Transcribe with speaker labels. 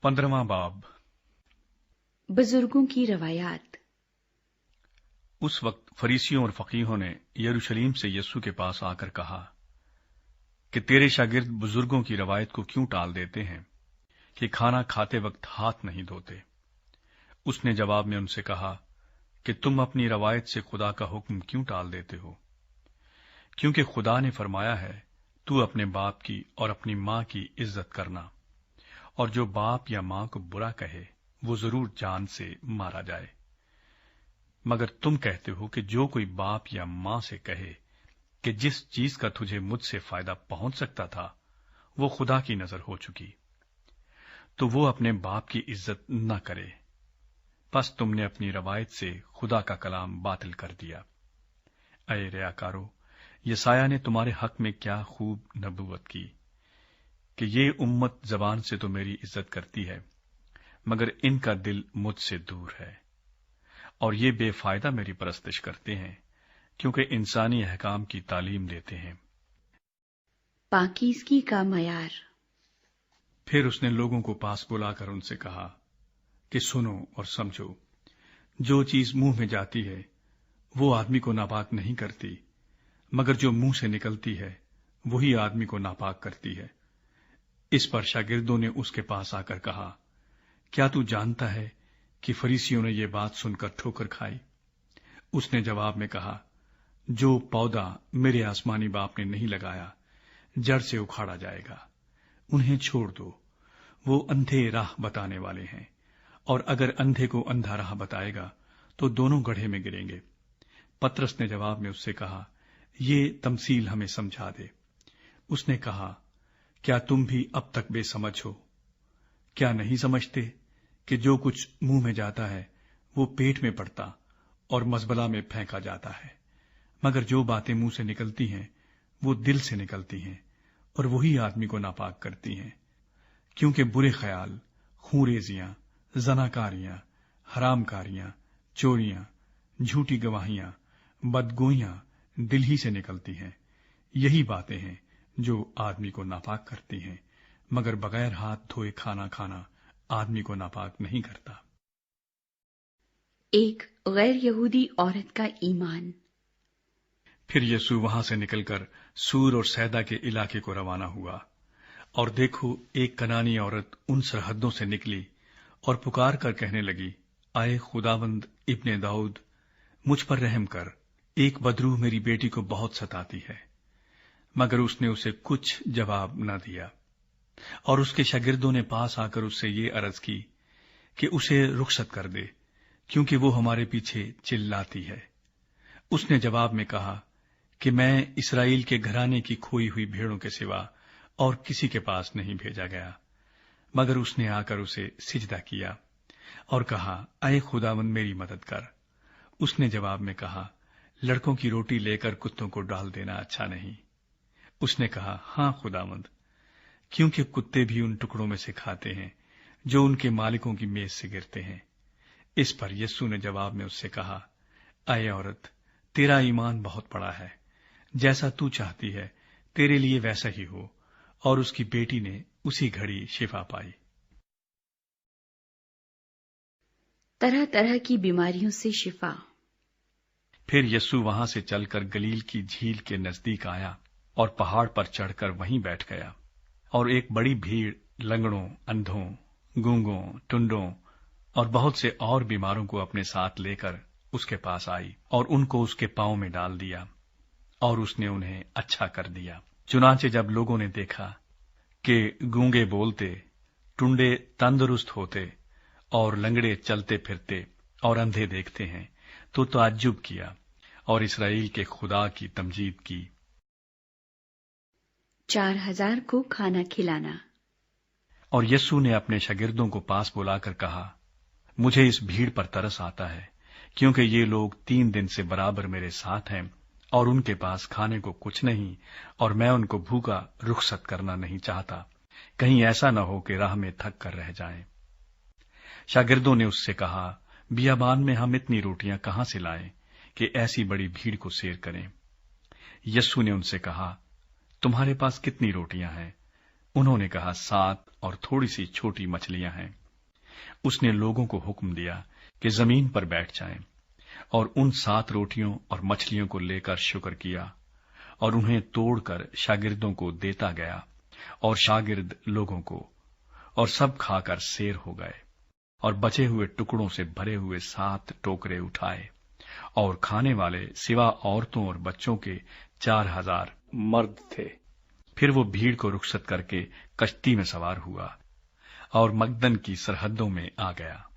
Speaker 1: 15वां बाब।
Speaker 2: बुजुर्गों की रवायात।
Speaker 1: उस वक्त फरीसियों और फकीहों ने यरूशलेम से यीशु के पास आकर कहा कि तेरे शागिर्द बुजुर्गों की रवायत को क्यों टाल देते हैं कि खाना खाते वक्त हाथ नहीं धोते। उसने जवाब में उनसे कहा कि तुम अपनी रवायत से खुदा का हुक्म क्यों टाल देते हो, क्योंकि खुदा ने फरमाया है, तू अपने बाप की और अपनी मां की इज्जत करना, और जो बाप या मां को बुरा कहे वो जरूर जान से मारा जाए। मगर तुम कहते हो कि जो कोई बाप या मां से कहे कि जिस चीज का तुझे मुझसे फायदा पहुंच सकता था वो खुदा की नजर हो चुकी, तो वो अपने बाप की इज्जत न करे। बस तुमने अपनी रवायत से खुदा का कलाम बातिल कर दिया। अये रियाकारो, यसाया ने तुम्हारे हक में क्या खूब नबूवत की कि ये उम्मत जबान से तो मेरी इज्जत करती है, मगर इनका दिल मुझसे दूर है, और ये बेफायदा मेरी परस्तिश करते हैं, क्योंकि इंसानी अहकाम की तालीम देते हैं।
Speaker 2: पाकीज़गी का मयार।
Speaker 1: फिर उसने लोगों को पास बुलाकर उनसे कहा कि सुनो और समझो, जो चीज मुंह में जाती है वो आदमी को नापाक नहीं करती, मगर जो मुंह से निकलती है वही आदमी को नापाक करती है। इस पर शागिर्दों ने उसके पास आकर कहा, क्या तू जानता है कि फरीसियों ने ये बात सुनकर ठोकर खाई? उसने जवाब में कहा, जो पौधा मेरे आसमानी बाप ने नहीं लगाया जड़ से उखाड़ा जाएगा। उन्हें छोड़ दो, वो अंधे राह बताने वाले हैं, और अगर अंधे को अंधा राह बताएगा तो दोनों गड्ढे में गिरेंगे। पतरस ने जवाब में उससे कहा, ये तमसील हमें समझा दे। उसने कहा, क्या तुम भी अब तक बेसमझ हो? क्या नहीं समझते कि जो कुछ मुंह में जाता है वो पेट में पड़ता और मजबला में फेंका जाता है, मगर जो बातें मुंह से निकलती हैं वो दिल से निकलती हैं, और वही आदमी को नापाक करती हैं। क्योंकि बुरे ख्याल, खूंरेजियां, जनाकारियां, हरामकारियां, चोरियां, झूठी गवाहियां, बदगोइयां दिल ही से निकलती हैं। यही बातें हैं जो आदमी को नापाक करती हैं, मगर बगैर हाथ धोए खाना खाना आदमी को नापाक नहीं करता।
Speaker 2: एक गैर यहूदी औरत का ईमान।
Speaker 1: फिर यीशु वहां से निकलकर सूर और सैदा के इलाके को रवाना हुआ, और देखो, एक कनानी औरत उन सरहदों से निकली और पुकार कर कहने लगी, आए खुदावंद इब्ने दाऊद, मुझ पर रहम कर, एक बदरू मेरी बेटी को बहुत सताती है। मगर उसने उसे कुछ जवाब न दिया, और उसके शागिर्दों ने पास आकर उससे ये अर्ज की कि उसे रुखसत कर दे, क्योंकि वो हमारे पीछे चिल्लाती है। उसने जवाब में कहा कि मैं इस्राएल के घराने की खोई हुई भेड़ों के सिवा और किसी के पास नहीं भेजा गया। मगर उसने आकर उसे सिजदा किया और कहा, अये खुदावंद मेरी मदद कर। उसने जवाब में कहा, लड़कों की रोटी लेकर कुत्तों को डाल देना अच्छा नहीं। उसने कहा, हां खुदावंद, क्योंकि कुत्ते भी उन टुकड़ों में से खाते हैं जो उनके मालिकों की मेज से गिरते हैं। इस पर यीशु ने जवाब में उससे कहा, अये औरत, तेरा ईमान बहुत बड़ा है, जैसा तू चाहती है तेरे लिए वैसा ही हो। और उसकी बेटी ने उसी घड़ी शिफा पाई।
Speaker 2: तरह तरह की बीमारियों से शिफा।
Speaker 1: फिर यीशु वहां से चलकर गलील की झील के नजदीक आया और पहाड़ पर चढ़कर वहीं बैठ गया। और एक बड़ी भीड़ लंगड़ों, अंधों, गूंगों, टुंडों और बहुत से और बीमारों को अपने साथ लेकर उसके पास आई, और उनको उसके पांव में डाल दिया, और उसने उन्हें अच्छा कर दिया। चुनांचे जब लोगों ने देखा कि गूंगे बोलते, टुंडे तंदुरुस्त होते और लंगड़े चलते फिरते और अंधे देखते हैं, तो ताज्जुब किया और इस्राएल के खुदा की तमजीद की।
Speaker 2: 4000 को खाना खिलाना।
Speaker 1: और यीशु ने अपने शागिर्दों को पास बुलाकर कहा, मुझे इस भीड़ पर तरस आता है, क्योंकि ये लोग 3 दिन से बराबर मेरे साथ हैं और उनके पास खाने को कुछ नहीं, और मैं उनको भूखा रुखसत करना नहीं चाहता, कहीं ऐसा न हो कि राह में थक कर रह जाएं। शागिर्दों ने उससे कहा, बियाबान में हम इतनी रोटियां कहां से लाएं कि ऐसी बड़ी भीड़ को सैर करें? यीशु ने उनसे कहा, तुम्हारे पास कितनी रोटियां हैं? उन्होंने कहा, 7 और थोड़ी सी छोटी मछलियां हैं। उसने लोगों को हुक्म दिया कि जमीन पर बैठ जाएं, और उन 7 रोटियों और मछलियों को लेकर शुक्र किया और उन्हें तोड़कर शागिर्दों को देता गया, और शागिर्द लोगों को, और सब खाकर सेर हो गए। और बचे हुए टुकड़ों से भरे हुए 7 टोकरे उठाए, और खाने वाले सिवा औरतों और बच्चों के 4000 मर्द थे। फिर वो भीड़ को रुखसत करके कश्ती में सवार हुआ और मगदन की सरहदों में आ गया।